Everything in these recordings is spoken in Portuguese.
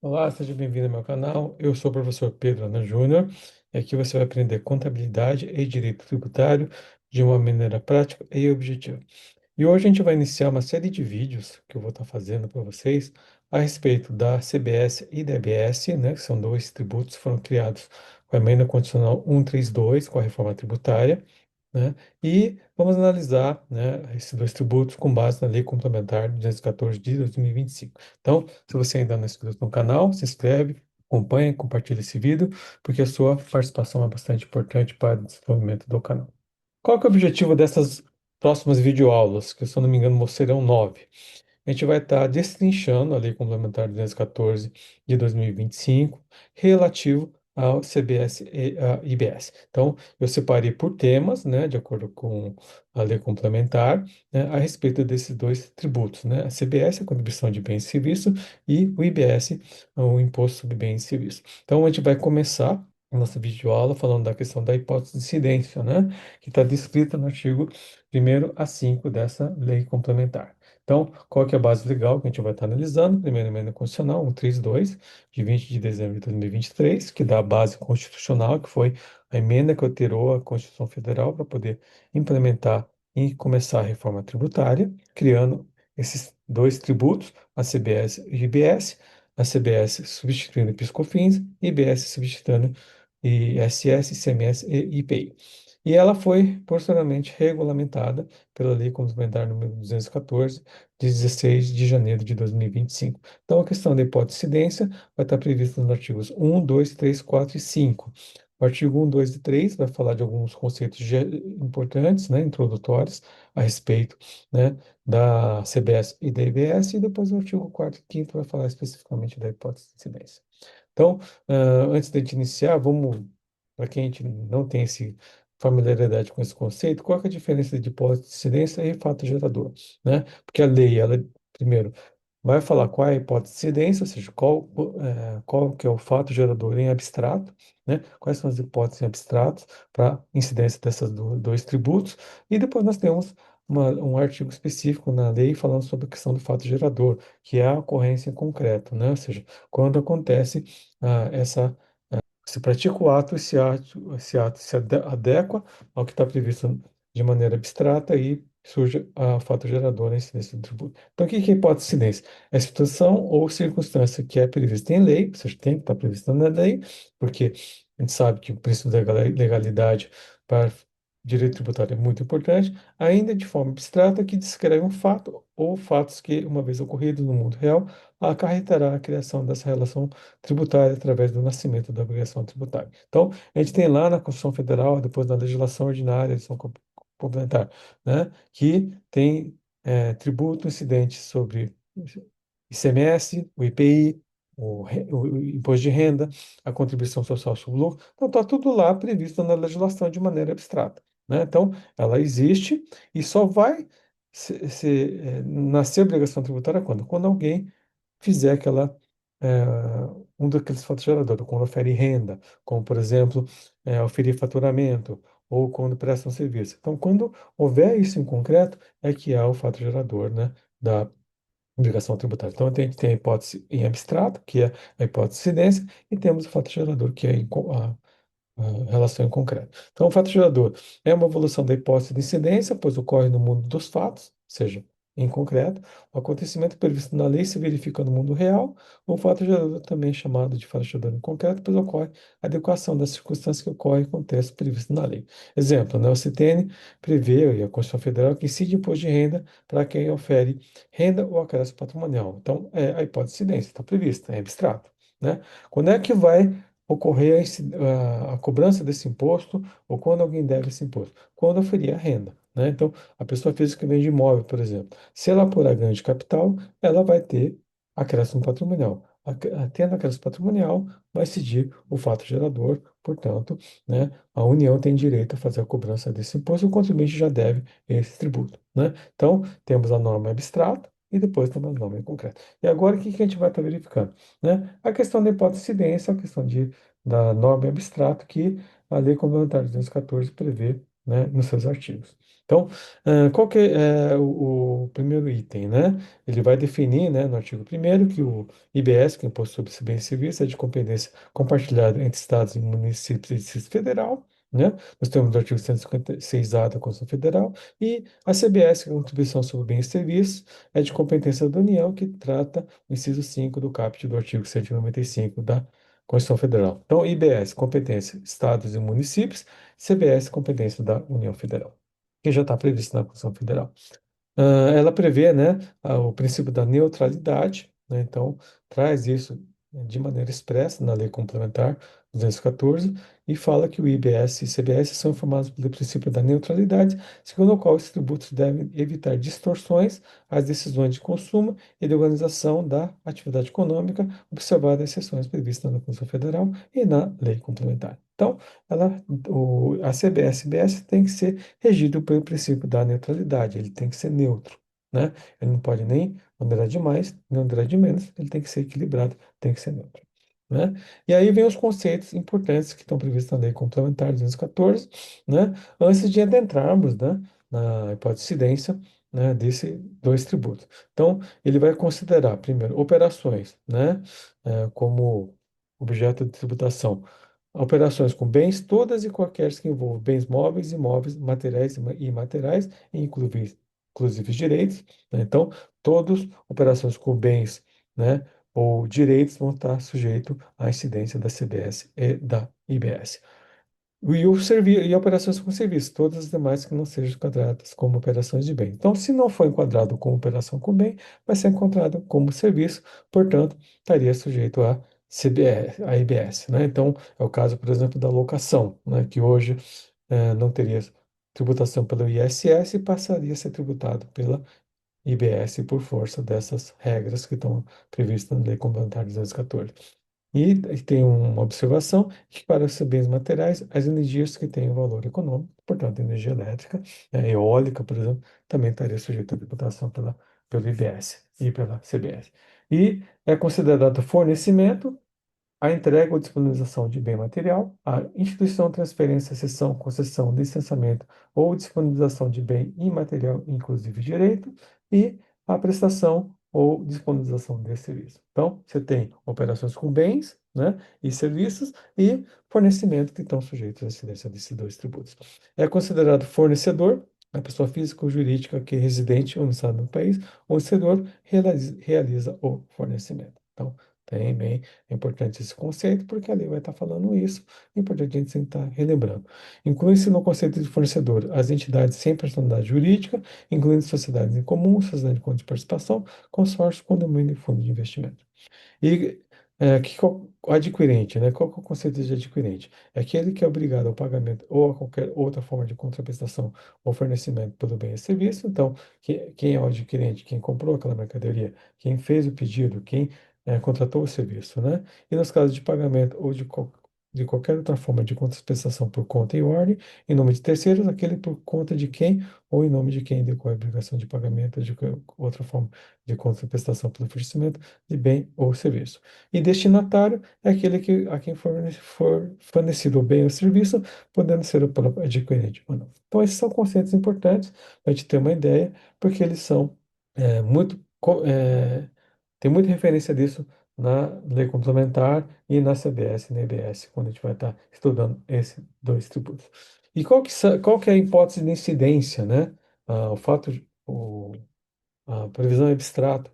Olá, seja bem-vindo ao meu canal. Eu sou o professor Pedro Ana Júnior e aqui você vai aprender contabilidade e direito tributário de uma maneira prática e objetiva. E hoje a gente vai iniciar uma série de vídeos que eu vou estar fazendo para vocês a respeito da CBS e da EBS, né, que são dois tributos que foram criados com a emenda constitucional 132, com a reforma tributária, né? E vamos analisar, né, esses dois tributos com base na Lei Complementar 214 de 2025. Então, se você ainda não é inscrito no canal, se inscreve, acompanha, compartilha esse vídeo, porque a sua participação é bastante importante para o desenvolvimento do canal. Qual que é o objetivo dessas próximas videoaulas, que se eu não me engano serão 9? A gente vai estar destrinchando a Lei Complementar 214 de 2025, relativo ao CBS e à IBS. Então, eu separei por temas, né, de acordo com a lei complementar, né, a respeito desses dois tributos, né? A CBS, a contribuição de bens e serviços, e o IBS, o imposto sobre bens e serviços. Então, a gente vai começar a nossa videoaula falando da questão da hipótese de incidência, né, que está descrita no artigo 1º a 5 dessa lei complementar. Então, qual que é a base legal que a gente vai estar analisando? Primeira emenda constitucional, 132, de 20 de dezembro de 2023, que dá a base constitucional, que foi a emenda que alterou a Constituição Federal para poder implementar e começar a reforma tributária, criando esses dois tributos, a CBS e o IBS, a CBS substituindo PIS/COFINS, IBS substituindo ISS, ICMS e IPI. E ela foi posteriormente regulamentada pela Lei Complementar número 214, de 16 de janeiro de 2025. Então, a questão da hipótese de incidência vai estar prevista nos artigos 1, 2, 3, 4 e 5. O artigo 1, 2 e 3 vai falar de alguns conceitos importantes, né, introdutórios, a respeito, né, da CBS e da IBS, e depois o artigo 4 e 5 vai falar especificamente da hipótese de incidência. Então, antes de a gente iniciar, vamos, para quem a gente não tem esse familiaridade com esse conceito, qual que é a diferença de hipótese de incidência e fato gerador, né? Porque a lei, ela, primeiro, vai falar qual é a hipótese de incidência, ou seja, qual que é o fato gerador em abstrato, né? Quais são as hipóteses em abstrato para incidência desses dois tributos, e depois nós temos um artigo específico na lei falando sobre a questão do fato gerador, que é a ocorrência em concreto, né? Ou seja, quando acontece essa se pratica o ato, esse ato se adequa ao que está previsto de maneira abstrata e surge a fato gerador na incidência do tributo. Então, o que que é hipótese de incidência? É a situação ou circunstância que é prevista em lei, ou seja, tem que estar prevista na lei, porque a gente sabe que o princípio da legalidade para direito tributário é muito importante, ainda de forma abstrata, que descreve um fato ou fatos que, uma vez ocorridos no mundo real, acarretará a criação dessa relação tributária através do nascimento da obrigação tributária. Então, a gente tem lá na Constituição Federal, depois na legislação ordinária, edição complementar, né, que tem tributo incidente sobre ICMS, o IPI, o imposto de renda, a contribuição social sobre o lucro. Então, está tudo lá previsto na legislação de maneira abstrata, né? Então, ela existe e só vai nascer obrigação tributária quando? Quando alguém fizer eh, um daqueles fatos geradores, quando ofere renda, como, por exemplo, oferir faturamento, ou quando presta um serviço. Então, quando houver isso em concreto, é que há o fato gerador, né, da obrigação tributária. Então, a gente tem a hipótese em abstrato, que é a hipótese de incidência, e temos o fato gerador, que é relação em concreto. Então, o fato gerador é uma evolução da hipótese de incidência, pois ocorre no mundo dos fatos, ou seja, em concreto, o acontecimento previsto na lei se verifica no mundo real. O fato gerador também é chamado de fato gerador em concreto, pois ocorre a adequação das circunstâncias que ocorrem com o texto previsto na lei. Exemplo, né, o CTN prevê, e a Constituição Federal, que incide imposto de renda para quem ofere renda ou acréscimo patrimonial. Então, a hipótese de incidência está prevista, é abstrato, né? Quando é que vai ocorrer a cobrança desse imposto ou quando alguém deve esse imposto? Quando oferir a renda, né? Então, a pessoa física que vende imóvel, por exemplo, se ela apurar ganho de capital, ela vai ter acréscimo patrimonial. Tendo acréscimo patrimonial, vai incidir o fato gerador, portanto, né, a União tem direito a fazer a cobrança desse imposto, o contribuinte já deve esse tributo, né? Então, temos a norma abstrata e depois temos a norma em concreto. E agora, o que que a gente vai estar verificando, né? A questão da hipótese de incidência, a questão da norma em abstrato que a Lei Complementar de 214 prevê, né, nos seus artigos. Então, qual que é o primeiro item, né? Ele vai definir, né, no artigo primeiro que o IBS, que é o Imposto sobre Bens e Serviços, é de competência compartilhada entre Estados e municípios e Distrito Federal, né? Nós temos o artigo 156A da Constituição Federal e a CBS, que é a Contribuição sobre Bens e Serviços, é de competência da União, que trata o inciso 5 do caput do artigo 195 da Constituição Federal. Então, IBS, competência Estados e municípios, CBS, competência da União Federal, que já está previsto na Constituição Federal. Ela prevê, né, o princípio da neutralidade, né, então traz isso de maneira expressa na Lei Complementar 214 e fala que o IBS e CBS são informados pelo princípio da neutralidade, segundo o qual os tributos devem evitar distorções às decisões de consumo e de organização da atividade econômica, observadas as exceções previstas na Constituição Federal e na Lei Complementar. Então, a CBS e IBS tem que ser regido pelo princípio da neutralidade, ele tem que ser neutro, né? Ele não pode nem onerar demais, nem onerar de menos, ele tem que ser equilibrado, tem que ser neutro, né? E aí vem os conceitos importantes que estão previstos na Lei Complementar 214, né? Antes de adentrarmos, né, na hipótese de incidência, né, desses dois tributos. Então, ele vai considerar, primeiro, operações, né, como objeto de tributação. Operações com bens, todas e quaisquer que envolvam bens móveis, imóveis, materiais e imateriais, inclusive os direitos, né? Então, todas operações com bens, né, ou direitos vão estar sujeitos à incidência da CBS e da IBS. E operações com serviço, todas as demais que não sejam enquadradas como operações de bem. Então, se não for enquadrado como operação com bem, vai ser enquadrado como serviço, portanto, estaria sujeito a CBS, a IBS, né? Então, é o caso, por exemplo, da locação, né? Que hoje não teria tributação pelo ISS e passaria a ser tributado pela IBS por força dessas regras que estão previstas na Lei Complementar 214. E tem uma observação que, para os bens materiais, as energias que têm valor econômico, portanto, energia elétrica, eólica, por exemplo, também estaria sujeita à tributação pelo IBS e pela CBS. E é considerado fornecimento a entrega ou disponibilização de bem material, a instituição, transferência, cessão, concessão, licenciamento ou disponibilização de bem imaterial, inclusive direito, e a prestação ou disponibilização de serviço. Então, você tem operações com bens, né, e serviços e fornecimento que estão sujeitos à incidência desses dois tributos. É considerado fornecedor a pessoa física ou jurídica que é residente ou estado no país, ou o cedor realiza o fornecimento. Então, também é importante esse conceito, porque a lei vai estar falando isso, é importante a gente sempre estar relembrando. Inclui-se no conceito de fornecedor as entidades sem personalidade jurídica, incluindo sociedades em comum, sociedade de conta de participação, consórcio, condomínio e fundo de investimento. E o adquirente, né? Qual que é o conceito de adquirente? É aquele que é obrigado ao pagamento ou a qualquer outra forma de contraprestação ou fornecimento pelo bem e serviço. Então, quem é o adquirente? Quem comprou aquela mercadoria, quem fez o pedido, quem contratou o serviço, né? E nos casos de pagamento ou de qualquer outra forma de contraprestação por conta e ordem, em nome de terceiros, aquele por conta de quem ou em nome de quem decorre a obrigação de pagamento ou de outra forma de contraprestação pelo fornecimento de bem ou serviço. E destinatário é aquele a quem for fornecido o bem ou serviço, podendo ser o próprio adquirente ou não. Então, esses são conceitos importantes para a gente ter uma ideia, porque eles são muito. Tem muita referência disso na Lei Complementar e na CBS e na EBS, quando a gente vai estar estudando esses dois tributos. E qual que é a hipótese de incidência, né? O fato, a previsão abstrata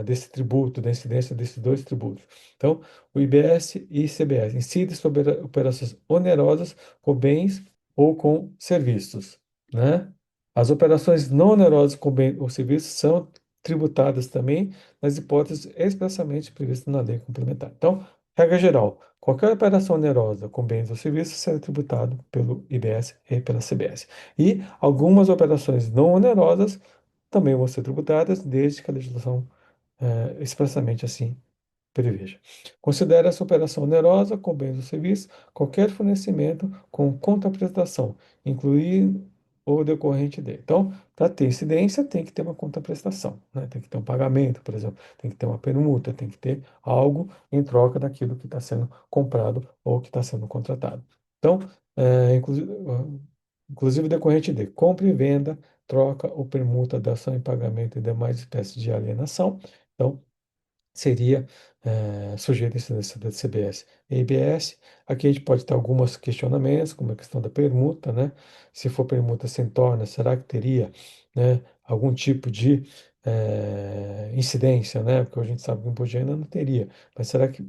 desse tributo, da incidência desses dois tributos. Então, o IBS e CBS incidem sobre operações onerosas com bens ou com serviços, né? As operações não onerosas com bens ou serviços são tributadas também nas hipóteses expressamente previstas na lei complementar. Então, regra geral, qualquer operação onerosa com bens ou serviços será tributado pelo IBS e pela CBS. E algumas operações não onerosas também vão ser tributadas, desde que a legislação expressamente assim preveja. Considera essa operação onerosa com bens ou serviços qualquer fornecimento com contraprestação, incluindo o decorrente dele. Então, para ter incidência, tem que ter uma contraprestação, né? Tem que ter um pagamento, por exemplo, tem que ter uma permuta, tem que ter algo em troca daquilo que está sendo comprado ou que está sendo contratado. Então, inclusive, inclusive decorrente de compra e venda, troca ou permuta da ação em pagamento e demais espécies de alienação. Então, seria sujeito à incidência da CBS e IBS. Aqui a gente pode ter alguns questionamentos, como a questão da permuta, né? Se for permuta sem torna, será que teria, né, algum tipo de incidência, né? Porque a gente sabe que o imposto de renda não teria, mas será que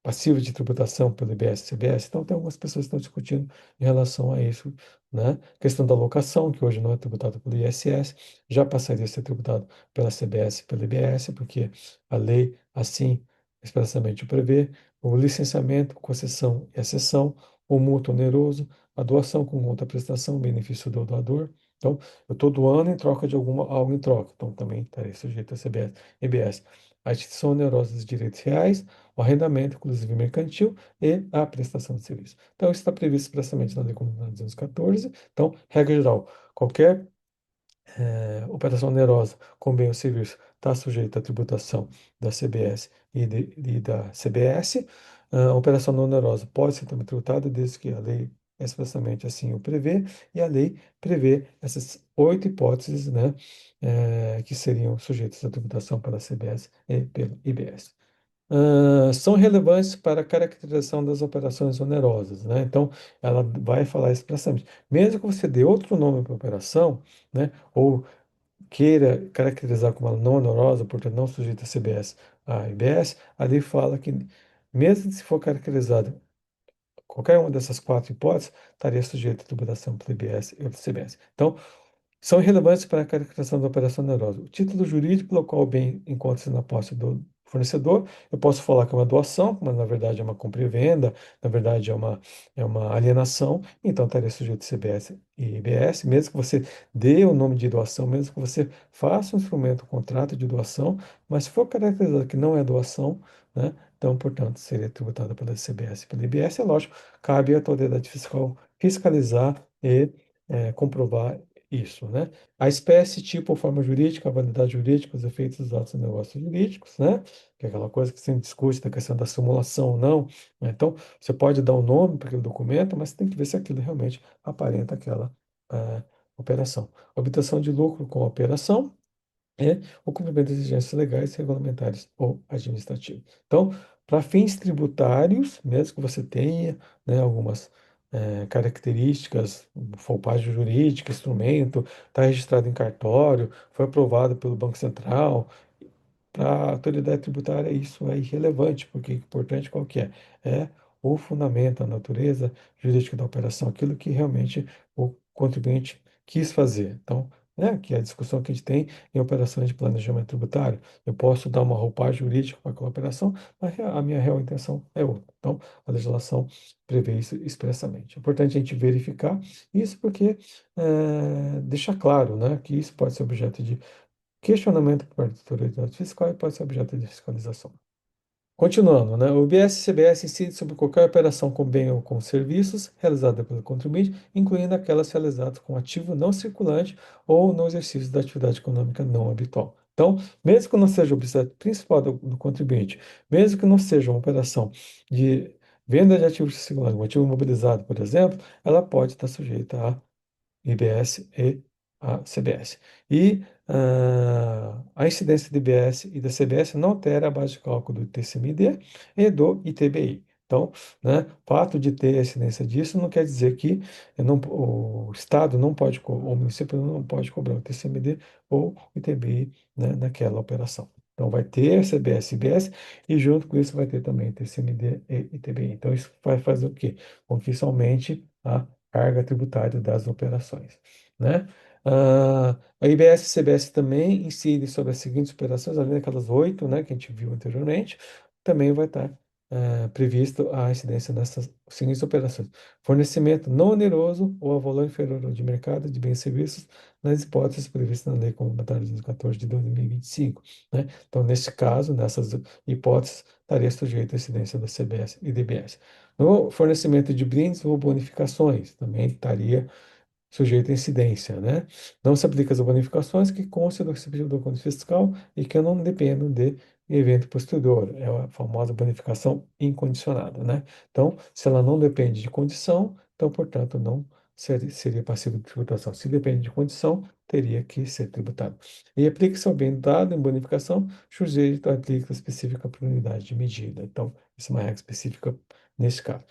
passivo de tributação pelo IBS e CBS? Então, tem algumas pessoas que estão discutindo em relação a isso, né? Questão da locação, que hoje não é tributado pelo ISS, já passaria a ser tributado pela CBS e pelo IBS, porque a lei assim expressamente o prevê. O licenciamento, concessão e acessão, o mútuo oneroso, a doação com outra prestação, benefício do doador. Então, eu estou doando em troca de algo em troca, então também estaria sujeito a CBS e IBS. A instituição onerosa dos direitos reais, o arrendamento, inclusive mercantil, e a prestação de serviço. Então, isso está previsto expressamente na Lei Complementar 214. Então, regra geral, qualquer operação onerosa com bem ou serviço está sujeita à tributação da CBS e da CBS. A operação não onerosa pode ser também tributada desde que a lei expressamente assim o prevê, e a lei prevê essas 8 hipóteses, né, que seriam sujeitas à tributação pela CBS e pelo IBS. São relevantes para a caracterização das operações onerosas, né? Então, ela vai falar expressamente. Mesmo que você dê outro nome para a operação, né? Ou queira caracterizar como ela não onerosa, porque não sujeita a CBS, a IBS, ali fala que, mesmo se for caracterizado qualquer uma dessas 4 hipóteses, estaria sujeito à tributação pelo IBS e pelo CBS. Então, são irrelevantes para a caracterização da operação onerosa. O título jurídico pelo qual o bem encontra-se na posse do fornecedor, eu posso falar que é uma doação, mas na verdade é uma compra e venda, na verdade é uma alienação, então estaria sujeito a CBS e IBS, mesmo que você dê o nome de doação, mesmo que você faça um instrumento, um contrato de doação, mas se for caracterizado que não é doação, né, então, portanto, seria tributada pela CBS e pela IBS, é lógico, cabe à autoridade fiscal fiscalizar e comprovar isso, né? A espécie, tipo ou forma jurídica, a validade jurídica, os efeitos dos atos e negócios jurídicos, né? Que é aquela coisa que sempre discute da questão da simulação ou não, né? Então, você pode dar um nome para aquele documento, mas tem que ver se aquilo realmente aparenta aquela operação. Obtenção de lucro com a operação é o cumprimento das exigências legais, regulamentares ou administrativas. Então, para fins tributários, mesmo que você tenha, né, algumas características, roupagem jurídica, instrumento, está registrado em cartório, foi aprovado pelo Banco Central, para a autoridade tributária, isso é irrelevante, porque o importante qual que é? É o fundamento, a natureza jurídica da operação, aquilo que realmente o contribuinte quis fazer. Então, né, que é a discussão que a gente tem em operações de planejamento tributário. Eu posso dar uma roupagem jurídica para aquela operação, mas a minha real intenção é outra. Então, a legislação prevê isso expressamente. É importante a gente verificar isso porque deixa claro, né, que isso pode ser objeto de questionamento por parte da autoridade fiscal e pode ser objeto de fiscalização. Continuando, né? O IBS e CBS incide sobre qualquer operação com bem ou com serviços realizada pelo contribuinte, incluindo aquelas realizadas com ativo não circulante ou no exercício da atividade econômica não habitual. Então, mesmo que não seja o objeto principal do contribuinte, mesmo que não seja uma operação de venda de ativo circulante, um ativo imobilizado, por exemplo, ela pode estar sujeita a IBS e a CBS. E a incidência do IBS e da CBS não altera a base de cálculo do TCMD e do ITBI. Então, né, o fato de ter a incidência disso não quer dizer que o Estado não pode, ou o município não pode cobrar o TCMD ou o ITBI, né, naquela operação. Então, vai ter CBS e IBS e junto com isso vai ter também TCMD e ITBI. Então, isso vai fazer o quê? Com que isso aumente a carga tributária das operações, né? A IBS e CBS também incidem sobre as seguintes operações, além daquelas 8, né, que a gente viu anteriormente, também vai estar previsto a incidência nessas seguintes operações: fornecimento não oneroso ou a valor inferior ao de mercado de bens e serviços, nas hipóteses previstas na Lei Complementar 214 de 2025, né? Então, nesse caso, nessas hipóteses, estaria sujeito à incidência da CBS e DBS. No fornecimento de brindes ou bonificações, também estaria sujeito a incidência, né? Não se aplica as bonificações que constam do recebível do documento fiscal e que não dependam de evento posterior. É a famosa bonificação incondicionada, né? Então, se ela não depende de condição, então, portanto, não seria passivo de tributação. Se depende de condição, teria que ser tributado. E aplica-se ao bem dado em bonificação, sujeito à alíquota específica para unidade de medida. Então, isso é uma regra específica nesse caso.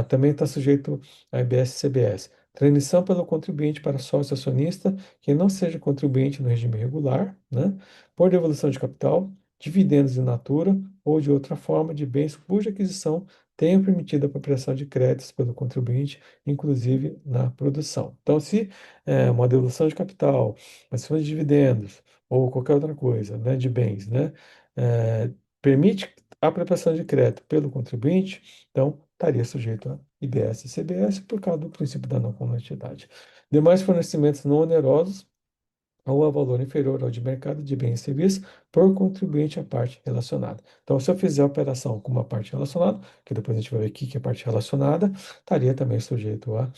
Também está sujeito a IBS e CBS. Transmissão pelo contribuinte para sócio acionista que não seja contribuinte no regime regular, né? Por devolução de capital, dividendos in natura ou de outra forma de bens cuja aquisição tenha permitido a apropriação de créditos pelo contribuinte, inclusive na produção. Então, se uma devolução de capital, uma de dividendos ou qualquer outra coisa, né, de bens, né, eh, permite a apropriação de crédito pelo contribuinte, então estaria sujeito a IBS e CBS por causa do princípio da não conectividade. Demais fornecimentos não onerosos ou a valor inferior ao de mercado de bens e serviços por contribuinte à parte relacionada. Então, se eu fizer a operação com uma parte relacionada, que depois a gente vai ver o que é parte relacionada, estaria também sujeito a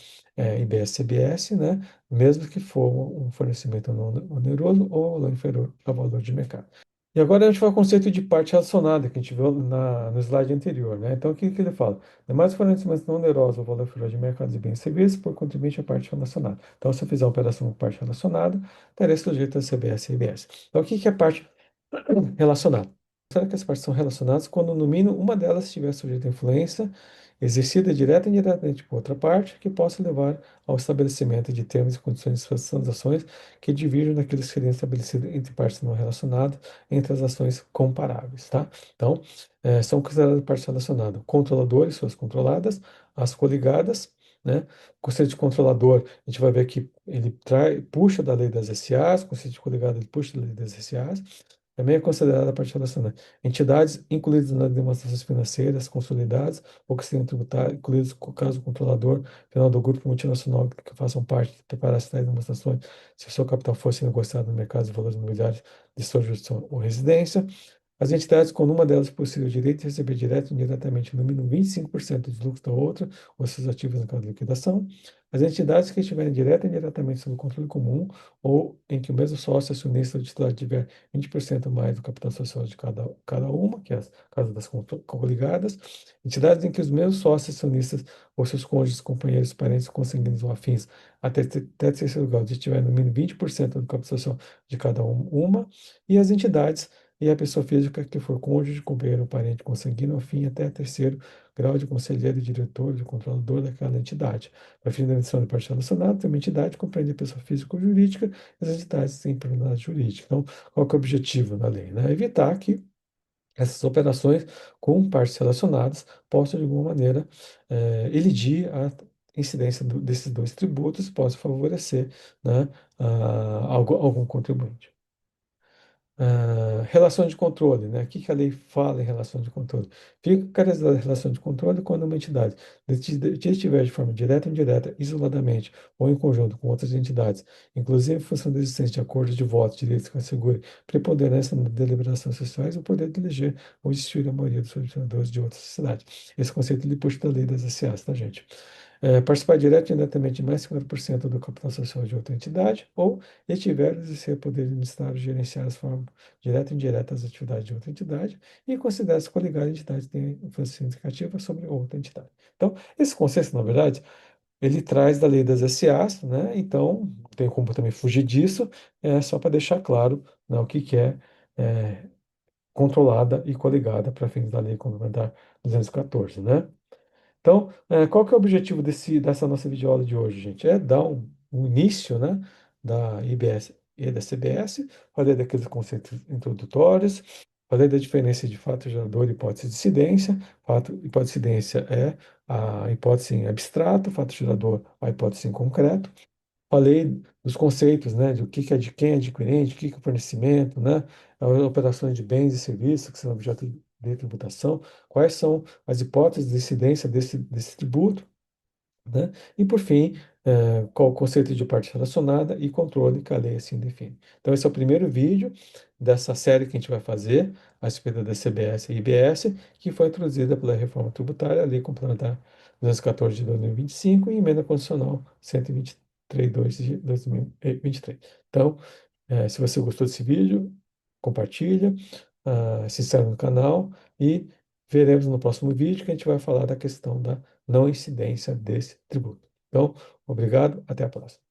IBS-CBS, né? Mesmo que for um fornecimento não oneroso ou valor inferior ao valor de mercado. E agora a gente vai ao conceito de parte relacionada, que a gente viu no slide anterior, né? Então, o que ele fala? Demais fornecimentos não onerosos ao valor inferior de mercados de bens e serviços por contribuinte à parte relacionada. Então, se eu fizer a operação com parte relacionada, estarei sujeito a CBS e IBS. Então, o que é parte relacionada? Será que as partes são relacionadas quando, no mínimo, uma delas estiver sujeita à influência exercida direta e indiretamente por outra parte, que possa levar ao estabelecimento de termos e condições de suas transações que divirjam daqueles que seriam estabelecidos entre partes não relacionadas entre as ações comparáveis, tá? Então, são consideradas partes relacionadas controladores, suas controladas, as coligadas, né? O conceito de controlador, a gente vai ver que ele puxa da lei das SAs, o conceito de coligado ele puxa da lei das SAs, também é considerada parte relacionada. Entidades incluídas nas demonstrações financeiras consolidadas ou que sejam tributárias, incluídos caso o controlador final do grupo multinacional que façam parte de preparar tais demonstrações, se o seu capital fosse negociado no mercado de valores imobiliários de sua jurisdição ou residência. As entidades, quando uma delas possui o direito de receber direto ou indiretamente no mínimo 25% dos lucros da outra ou seus ativos no caso de liquidação. As entidades que estiverem direta ou indiretamente sob controle comum ou em que o mesmo sócio acionista ou titular tiver 20% mais do capital social de cada uma, que é as casas das coligadas. Entidades em que os mesmos sócios acionistas ou seus cônjuges, companheiros, parentes, consanguíneos ou afins, até terceiro grau, estiverem no mínimo 20% do capital social de cada uma. E as entidades e a pessoa física que for cônjuge, companheiro ou parente consanguíneo, ao fim até terceiro grau de conselheiro, diretor, de controlador daquela entidade. Para fim da emissão de parte relacionada, tem uma entidade que compreende a pessoa física ou jurídica, e as entidades têm personalidade jurídica. Então, qual que é o objetivo da lei, né? Evitar que essas operações com partes relacionadas possam, de alguma maneira, elidir a incidência desses dois tributos, possa favorecer, né, algum contribuinte. Relação de controle, né? O que a lei fala em relação de controle? Fica caracterizada a relação de controle quando uma entidade estiver de forma direta ou indireta, isoladamente ou em conjunto com outras entidades, inclusive em função da existência de acordos de voto, direitos que assegurem preponderância nas deliberações sociais, o poder de eleger ou destituir a maioria dos substituidores de outra sociedade. Esse conceito ele puxa da lei das SAs, tá, gente? Participar direto ou indiretamente de mais de 50% do capital social de outra entidade, ou estiver a exercer poder administrar ou gerenciar as formas direta e indireta as atividades de outra entidade e considera-se coligada a entidade que tem influência significativa sobre outra entidade. Então, esse conceito, na verdade, ele traz da lei das SAs, né? Então, não tem como também fugir disso, só para deixar claro, né, o que é controlada e coligada para fins da Lei Complementar 214, né? Então, qual que é o objetivo dessa nossa videoaula de hoje, gente? É dar um início, né, da IBS e da CBS, falar daqueles conceitos introdutórios, falar da diferença de fato gerador e hipótese de incidência. Hipótese de incidência é a hipótese em abstrato, fato gerador a hipótese em concreto. Falei dos conceitos, né, de o que é de quem é adquirente, o que é fornecimento, né, as operações de bens e serviços que são objeto de tributação, quais são as hipóteses de incidência desse tributo, né, e por fim, qual o conceito de parte relacionada e controle que a lei assim define. Então, esse é o primeiro vídeo dessa série que a gente vai fazer a respeito da CBS e IBS, que foi introduzida pela reforma tributária, a Lei Complementar 214 de 2025 e emenda constitucional 123 de 2023. Então, se você gostou desse vídeo, compartilha, se inscreve no canal e veremos no próximo vídeo que a gente vai falar da questão da não incidência desse tributo. Então, obrigado, até a próxima.